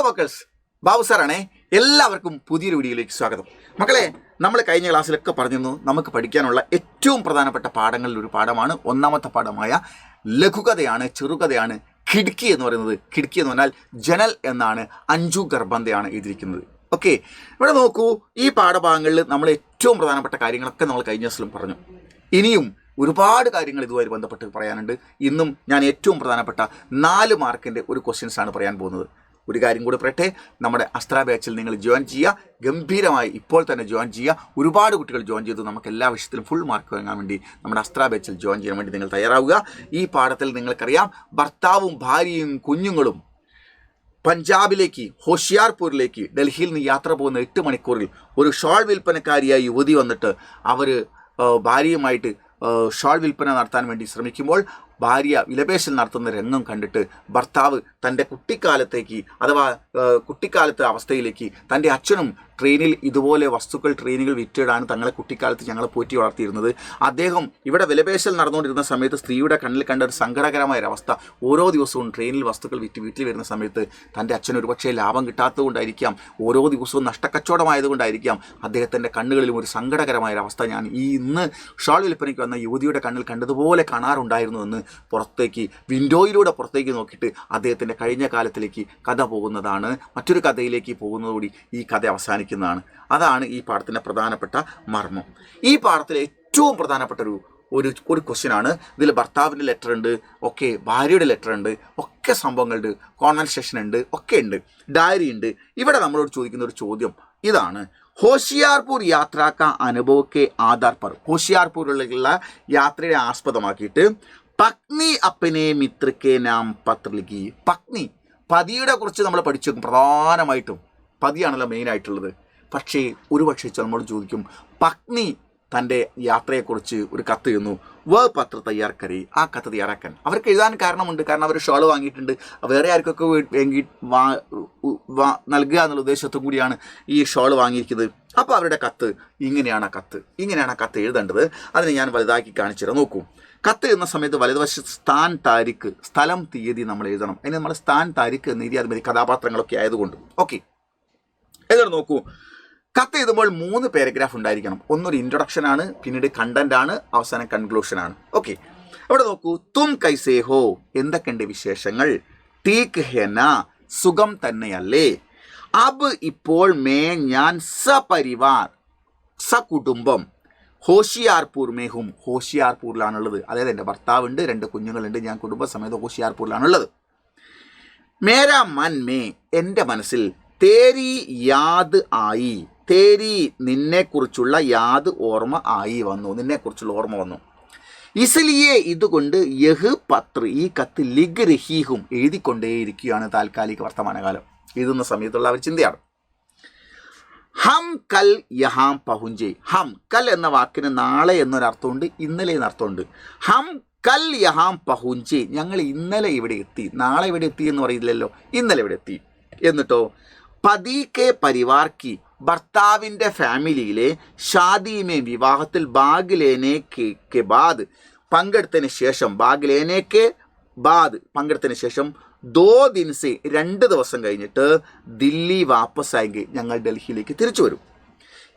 മക്കൾസ്, ബാബു സാറാണേ. എല്ലാവർക്കും പുതിയൊരു വീഡിയോയിലേക്ക് സ്വാഗതം. മക്കളെ, നമ്മൾ കഴിഞ്ഞ ക്ലാസ്സിലൊക്കെ പറഞ്ഞിരുന്നു നമുക്ക് പഠിക്കാനുള്ള ഏറ്റവും പ്രധാനപ്പെട്ട പാഠങ്ങളിൽ ഒരു പാഠമാണ് ഒന്നാമത്തെ പാഠമായ ലഘുകഥയാണ്, ചെറുകഥയാണ് ഖിഡ്കി എന്ന് പറയുന്നത്. ഖിഡ്കി എന്ന് പറഞ്ഞാൽ ജനൽ എന്നാണ് അഞ്ജു ഗർബന്തയാണ് എഴുതിയിരിക്കുന്നത്. ഓക്കെ, ഇവിടെ നോക്കൂ, ഈ പാഠഭാഗങ്ങളിൽ നമ്മൾ ഏറ്റവും പ്രധാനപ്പെട്ട കാര്യങ്ങളൊക്കെ നമ്മൾ കഴിഞ്ഞ ക്ലാസ്സിലും പറഞ്ഞു. ഇനിയും ഒരുപാട് കാര്യങ്ങൾ ഇതുമായി ബന്ധപ്പെട്ട് പറയാനുണ്ട്. ഇന്നും ഞാൻ ഏറ്റവും പ്രധാനപ്പെട്ട 4 മാർക്കിൻ്റെ ഒരു ക്വസ്റ്റ്യൻസ് ആണ് പറയാൻ പോകുന്നത്. ഒരു കാര്യം കൂടി പറയട്ടെ, നമ്മുടെ അസ്ത്ര ബാച്ചിൽ നിങ്ങൾ ജോയിൻ ചെയ്യുക, ഗംഭീരമായി ഇപ്പോൾ തന്നെ ജോയിൻ ചെയ്യുക. ഒരുപാട് കുട്ടികൾ ജോയിൻ ചെയ്തു നമുക്ക് എല്ലാ വിഷയത്തിലും ഫുൾ മാർക്ക് വാങ്ങാൻ വേണ്ടി നമ്മുടെ അസ്ത്ര ബാച്ചിൽ ജോയിൻ ചെയ്യാൻ വേണ്ടി നിങ്ങൾ തയ്യാറാവുക. ഈ പാഠത്തിൽ നിങ്ങൾക്കറിയാം, ഭർത്താവും ഭാര്യയും കുഞ്ഞുങ്ങളും പഞ്ചാബിലേക്ക് ഹോഷിയാർപൂരിലേക്ക് ഡൽഹിയിൽ നിന്ന് യാത്ര പോകുന്ന 8 മണിക്കൂറിൽ ഒരു ഷോൾ വിൽപ്പനക്കാരിയായ യുവതി വന്നിട്ട് അവർ ഭാര്യയുമായിട്ട് ഷോൾ വിൽപ്പന നടത്താൻ വേണ്ടി ശ്രമിക്കുമ്പോൾ ഭാര്യ വിലപേശൽ നടത്തുന്ന രംഗം കണ്ടിട്ട് ഭർത്താവ് തൻ്റെ കുട്ടിക്കാലത്തേക്ക് അഥവാ കുട്ടിക്കാലത്തെ അവസ്ഥയിലേക്ക് തൻ്റെ അച്ഛനും ട്രെയിനിൽ ഇതുപോലെ വസ്തുക്കൾ ട്രെയിനുകൾ വിറ്റിടാണ് തങ്ങളെ കുട്ടിക്കാലത്ത് ഞങ്ങളെ പോറ്റി വളർത്തിയിരുന്നത്. അദ്ദേഹം ഇവിടെ വിലപേശൽ നടന്നുകൊണ്ടിരുന്ന സമയത്ത് സ്ത്രീയുടെ കണ്ണിൽ കണ്ട ഒരു സങ്കടകരമായ ഒരവസ്ഥ, ഓരോ ദിവസവും ട്രെയിനിൽ വസ്തുക്കൾ വിറ്റ് വീട്ടിൽ വരുന്ന സമയത്ത് തൻ്റെ അച്ഛന് ഒരുപക്ഷെ ലാഭം കിട്ടാത്തതുകൊണ്ടായിരിക്കാം, ഓരോ ദിവസവും നഷ്ടക്കച്ചവടമായതുകൊണ്ടായിരിക്കാം അദ്ദേഹത്തിൻ്റെ കണ്ണുകളിലും ഒരു സങ്കടകരമായ ഒരവസ്ഥ ഞാൻ ഈ ഇന്ന് ഷോൾ വിൽപ്പനയ്ക്ക് വന്ന യുവതിയുടെ കണ്ണിൽ കണ്ടതുപോലെ കാണാറുണ്ടായിരുന്നു എന്ന് പുറത്തേക്ക് വിൻഡോയിലൂടെ പുറത്തേക്ക് നോക്കിയിട്ട് അദ്ദേഹത്തിൻ്റെ കഴിഞ്ഞ കാലത്തിലേക്ക് കഥ പോകുന്നതാണ്. മറ്റൊരു കഥയിലേക്ക് പോകുന്നതോടുകൂടി ഈ കഥ അവസാനിക്കുന്നതാണ്. അതാണ് ഈ പാഠത്തിൻ്റെ പ്രധാനപ്പെട്ട മർമ്മം. ഈ പാഠത്തിലെ ഏറ്റവും പ്രധാനപ്പെട്ട ഒരു ക്വസ്റ്റ്യനാണ്. ഇതിൽ ഭർത്താവിൻ്റെ ലെറ്റർ ഉണ്ട്, ഒക്കെ ഭാര്യയുടെ ലെറ്റർ ഉണ്ട്, ഒക്കെ സംഭവങ്ങളുണ്ട്, കോൺവെർസേഷൻ ഉണ്ട്, ഒക്കെ ഉണ്ട്, ഡയറി ഉണ്ട്. ഇവിടെ നമ്മളോട് ചോദിക്കുന്ന ഒരു ചോദ്യം ഇതാണ്: ഹോഷിയാർപൂർ യാത്രാക്ക അനുഭവക്കെ ആധാർ പർ. ഹോഷിയാർപൂരിലുള്ള യാത്രയെ ആസ്പദമാക്കിയിട്ട് പത്നി അപ്പനെ മിത്രക്കെ നാം പത്ര ലിഖി. പത്നി, പതിയുടെ കുറിച്ച് നമ്മൾ പഠിച്ചു വെക്കും. പ്രധാനമായിട്ടും പതിയാണല്ലോ മെയിനായിട്ടുള്ളത്. പക്ഷേ ഒരുപക്ഷെ നമ്മൾ ചോദിക്കും, പത്നി തൻ്റെ യാത്രയെക്കുറിച്ച് ഒരു കത്ത് എഴുതുന്നു. പത്ര തയ്യാറാക്കറി, ആ കത്ത് തയ്യാറാക്കാൻ അവർക്ക് എഴുതാൻ കാരണമുണ്ട്. കാരണം അവർ ഷോൾ വാങ്ങിയിട്ടുണ്ട്, വേറെ ആർക്കൊക്കെ നൽകുക എന്നുള്ള ഉദ്ദേശത്തും കൂടിയാണ് ഈ ഷോൾ വാങ്ങിയിരിക്കുന്നത്. അപ്പോൾ അവരുടെ കത്ത് ഇങ്ങനെയാണ്. ആ കത്ത് എഴുതേണ്ടത്. അതിനെ ഞാൻ വലുതാക്കി കാണിച്ചുതരാം. നോക്കൂ, കത്ത് എഴുതുന്ന സമയത്ത് വലതുവശത്ത് സ്ഥാൻ താരിഖ്, സ്ഥലം തീയതി നമ്മൾ എഴുതണം. അതിന് നമ്മൾ സ്ഥാൻ താരിഖ് എന്ന് എഴുതിയാൽ മതി, കഥാപാത്രങ്ങളൊക്കെ ആയതുകൊണ്ട്. ഓക്കെ, എന്നിട്ട് നോക്കൂ, കത്ത് എഴുതുമ്പോൾ 3 പാരഗ്രാഫ് ഉണ്ടായിരിക്കണം. ഒന്നൊരു ഇൻട്രൊഡക്ഷൻ ആണ്, പിന്നീട് കണ്ടന്റ് ആണ്, അവസാനം കൺക്ലൂഷൻ ആണ്. ഓക്കെ, അവിടെ നോക്കൂ. തും കൈസേ ഹോ, എന്തൊക്കെയുണ്ട് വിശേഷങ്ങൾ? ടീക്ക് ഹെന, സുഖം തന്നെയല്ലേ? അബ് ഇപ്പോൾ ഞാൻ സപരിവാർ, സകുടുംബം ഹോഷിയാർപൂർ മേഹും, ഹോഷിയാർപൂരിലാണുള്ളത്. അതായത് എൻ്റെ ഭർത്താവുണ്ട്, 2 കുഞ്ഞുങ്ങളുണ്ട്, ഞാൻ കുടുംബസമേത ഹോഷിയാർപൂരിലാണുള്ളത്. മേരാ മൻ മേ, എൻ്റെ മനസ്സിൽ തേരി യാദ് ആയി, തേരി നിന്നെക്കുറിച്ചുള്ള യാദ് ഓർമ്മ ആയി വന്നു, നിന്നെക്കുറിച്ചുള്ള ഓർമ്മ വന്നു. ഇസ്ലിയെ, ഇതുകൊണ്ട് യഹ് പത്ര, ഈ കത്ത് ലിഗ് രഹീഹും, എഴുതിക്കൊണ്ടേയിരിക്കുകയാണ്. താൽക്കാലിക വർത്തമാനകാലം എഴുതുന്ന സമയത്തുള്ള അവർ ചിന്തയാണ്. ഹം കൽ യഹാം പഹുഞ്ചെ. ഹം, കൽ എന്ന വാക്കിന് നാളെ എന്നൊരർത്ഥമുണ്ട്, ഇന്നലെ എന്നർത്ഥമുണ്ട്. ഹം കൽ യഹാം പഹുഞ്ചെ, ഞങ്ങൾ ഇന്നലെ ഇവിടെ എത്തി. നാളെ ഇവിടെ എത്തി എന്ന് പറയില്ലല്ലോ, ഇന്നലെ ഇവിടെ എത്തി. എന്നിട്ടോ പതി കെ പരിവാർ കി, ഭർത്താവിൻ്റെ ഫാമിലിയിലെ ഷാദിമേ, വിവാഹത്തിൽ ഭാഗ് ലേനെ കെ ബാദ്, പങ്കെടുത്തതിന് ശേഷം, ഭാഗ് ലേനെ കെ ബാദ്, പങ്കെടുത്തതിന് ശേഷം 2 ദിനസെ, 2 ദിവസം കഴിഞ്ഞിട്ട് ദില്ലി വാപ്പസ് ആയെങ്കിൽ, ഞങ്ങൾ ഡൽഹിയിലേക്ക് തിരിച്ചു വരും.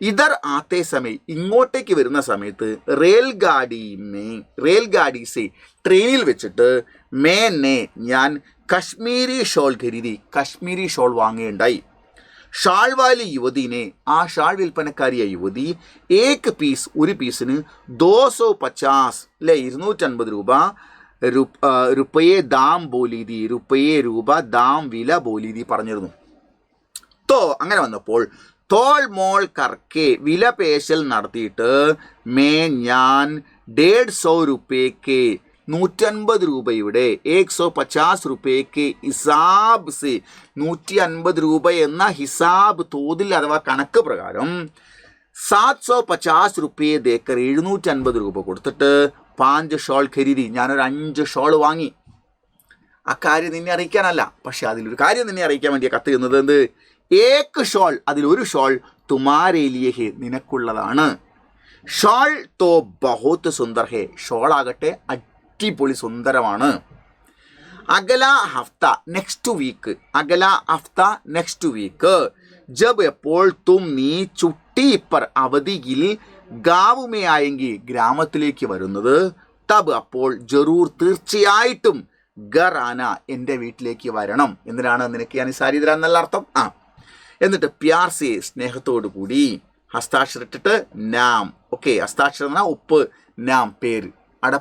ഇതർ ആത്തേ സമയം, ഇങ്ങോട്ടേക്ക് വരുന്ന സമയത്ത് റെയിൽഗാഡിസെ, ട്രെയിനിൽ വെച്ചിട്ട് മേനെ, ഞാൻ കശ്മീരി ഷോൾ ഖരീദി, കശ്മീരി ഷോൾ വാങ്ങുകയുണ്ടായി. ഷാൾ വാലി യുവതീനെ, ആ ഷാൾ വിൽപ്പനക്കാരിയായ യുവതി, ഏക് പീസ്, ഒരു പീസിന് 250 അല്ലെ 250 രൂപ, റുപ്പയെ ദാം ബോലീതി, റുപ്പയെ രൂപ ദാം വില ബോലീതി പറഞ്ഞിരുന്നു. അങ്ങനെ വന്നപ്പോൾ തോൾ മോൾ കർക്കെ, വിലപേശൽ നടത്തിയിട്ട് ഞാൻ 150 രൂപയ്ക്ക്, 150 രൂപയുടെ 150 രൂപയ്ക്ക് ഹിസാബ് സെ, 150 രൂപ എന്ന ഹിസാബ് തോതിൽ അഥവാ കണക്ക് പ്രകാരം 750 രൂപയെ ദേക്കർ, 750 രൂപ കൊടുത്തിട്ട് 5 ഷോൾ ഖരീദി, ഞാനൊരു 5 ഷോൾ വാങ്ങി. ആ കാര്യം നിന്നെ അറിയിക്കാനല്ല, പക്ഷെ അതിലൊരു കാര്യം നിന്നെ അറിയിക്കാൻ വേണ്ടിയ കത്ത് ചെയ്യുന്നത്. എന്ത്? ഏക് ഷോൾ, അതിലൊരു ഷോൾ തുമാരേ ലിയേ ഹേ, നിനക്കുള്ളതാണ്. ഷോൾ തോ ബഹുത് സുന്ദർ ഹേ, ഷോൾ ആകട്ടെ അടിപൊളി സുന്ദരമാണ്. അഗല ഹഫ്ത നെക്സ്റ്റ് വീക്ക്, അഗല ഹഫ്ത നെക്സ്റ്റ് വീക്ക്. ജബ് എപ്പോൾ തും നീ ചുട്ടി പർ അവധിയിൽ ഗാവ് മേ ആയെങ്കിൽ ഗ്രാമത്തിലേക്ക് വരുന്നത്, തബ് അപ്പോൾ ജറൂർ തീർച്ചയായിട്ടും ഗർ ആന എൻ്റെ വീട്ടിലേക്ക് വരണം. എന്തിനാണ് നിനക്ക് ഞാൻ സാരി തരാന്നുള്ള അർത്ഥം. എന്നിട്ട് പ്യാർ സേ സ്നേഹത്തോടു കൂടി ഹസ്താക്ഷരം ഇട്ടിട്ട് നാം. ഓക്കെ, ഹസ്താക്ഷരം എന്നാൽ ഉപ്പ്, നാം പേര്. അവിടെ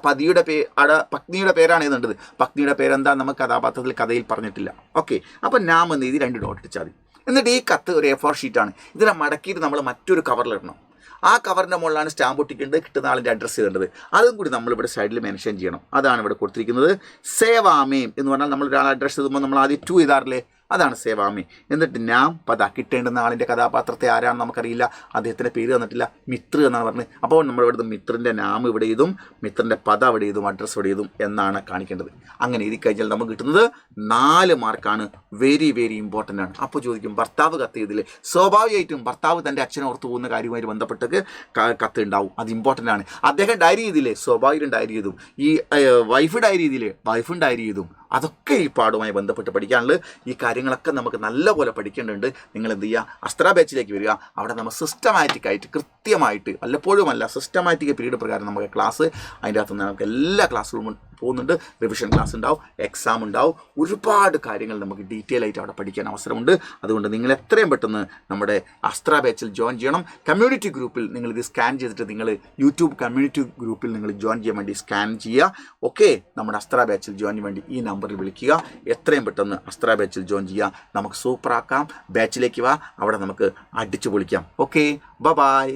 പത്നിയുടെ പേരാണ് എഴുതേണ്ടത്. പത്നിയുടെ പേരെന്താ നമുക്ക് കഥാപാത്രത്തിൽ കഥയിൽ പറഞ്ഞിട്ടില്ല. ഓക്കെ, അപ്പം നാം എന്ന് എഴുതി 2 ഡോട്ട് ഇട്ടാൽ മതി. എന്നിട്ട് ഈ കത്ത് ഒരു A4 ഷീറ്റാണ്. ഇതിനെ മടക്കിയിട്ട് നമ്മൾ മറ്റൊരു കവറിലിടണം. ആ കവറിൻ്റെ മുകളിലാണ് സ്റ്റാമ്പ് ഒട്ടിക്കേണ്ടത്, കിട്ടുന്ന ആളിൻ്റെ അഡ്രസ്സ് ചെയ്യേണ്ടത്. അതും കൂടി നമ്മളിവിടെ സൈഡിൽ മെൻഷൻ ചെയ്യണം. അതാണ് ഇവിടെ കൊടുത്തിരിക്കുന്നത്. സേവാമേം എന്ന് പറഞ്ഞാൽ നമ്മൾ ഒരാൾ അഡ്രസ്സ് എഴുതുമ്പോൾ നമ്മൾ ആദ്യം 2 എഴുതാറില്ലേ, അതാണ് സേവാമി. എന്നിട്ട് നാം പദ, കിട്ടേണ്ടുന്ന ആളിൻ്റെ കഥാപാത്രത്തെ ആരാണെന്ന് നമുക്കറിയില്ല, അദ്ദേഹത്തിൻ്റെ പേര് തന്നിട്ടില്ല, മിത്ര എന്നാണ് പറഞ്ഞത്. അപ്പോൾ നമ്മൾ ഇവിടുന്ന് മിത്രൻ്റെ നാം ഇവിടെ എഴുതും, മിത്രൻ്റെ പദ ഇവിടെ എഴുതും, അഡ്രസ്സ് ഇവിടെ എഴുതും എന്നാണ് കാണിക്കേണ്ടത്. അങ്ങനെ എഴുതി കഴിഞ്ഞാൽ നമുക്ക് കിട്ടുന്നത് 4 മാർക്കാണ്. വെരി വെരി ഇമ്പോർട്ടൻ്റ് ആണ്. അപ്പോൾ ചോദിക്കും ഭർത്താവ് കത്ത് ചെയ്തില്ലേ? സ്വാഭാവികമായിട്ടും ഭർത്താവ് തൻ്റെ അച്ഛനെ ഓർത്ത് പോകുന്ന കാര്യവുമായി ബന്ധപ്പെട്ട് കത്ത് ഉണ്ടാവും, അത് ഇമ്പോർട്ടൻ്റ് ആണ്. അദ്ദേഹം ഡയറി ചെയ്തില്ലേ? സ്വാഭാവികം ഡയറി ചെയ്തും. ഈ വൈഫ് ഡയറി ചെയ്തില്ലേ? വൈഫും ഡയറി ചെയ്തും. അതൊക്കെ ഈ പാടുമായി ബന്ധപ്പെട്ട് പഠിക്കാനുള്ളത്. ഈ കാര്യങ്ങളൊക്കെ നമുക്ക് നല്ലപോലെ പഠിക്കേണ്ടതുണ്ട്. നിങ്ങൾ എന്ത് ചെയ്യുക, അസ്ത്ര ബാച്ചിലേക്ക് വരിക. അവിടെ നമ്മൾ സിസ്റ്റമാറ്റിക്കായിട്ട് കൃത്യമായിട്ട്, വല്ലപ്പോഴുമല്ല സിസ്റ്റമാറ്റിക് പീരീഡ് പ്രകാരം നമുക്ക് ക്ലാസ്, അതിൻ്റെ അകത്ത് നമുക്ക് എല്ലാ ക്ലാസ്സുകളും പോകുന്നുണ്ട്. റിവിഷൻ ക്ലാസ് ഉണ്ടാവും, എക്സാം ഉണ്ടാവും, ഒരുപാട് കാര്യങ്ങൾ നമുക്ക് ഡീറ്റെയിൽ ആയിട്ട് അവിടെ പഠിക്കാൻ അവസരമുണ്ട്. അതുകൊണ്ട് നിങ്ങൾ എത്രയും പെട്ടെന്ന് നമ്മുടെ അസ്ത്ര ബാച്ചിൽ ജോയിൻ ചെയ്യണം. കമ്മ്യൂണിറ്റി ഗ്രൂപ്പിൽ നിങ്ങൾ ഇത് സ്കാൻ ചെയ്തിട്ട് നിങ്ങൾ യൂട്യൂബ് കമ്മ്യൂണിറ്റി ഗ്രൂപ്പിൽ നിങ്ങൾ ജോയിൻ ചെയ്യാൻ വേണ്ടി സ്കാൻ ചെയ്യുക. ഓക്കെ, നമ്മുടെ അസ്ത്ര ബാച്ചിൽ ജോയിൻ ചെയ്യാൻ വേണ്ടി ഈ നമ്പറിൽ വിളിക്കുക. എത്രയും പെട്ടെന്ന് അസ്ത്ര ബാച്ചിൽ ജോയിൻ ചെയ്യുക. നമുക്ക് സൂപ്പറാക്കാം. ബാച്ചിലേക്ക് വാ, അവിടെ നമുക്ക് അടിച്ചു പൊളിക്കാം. Okay, by.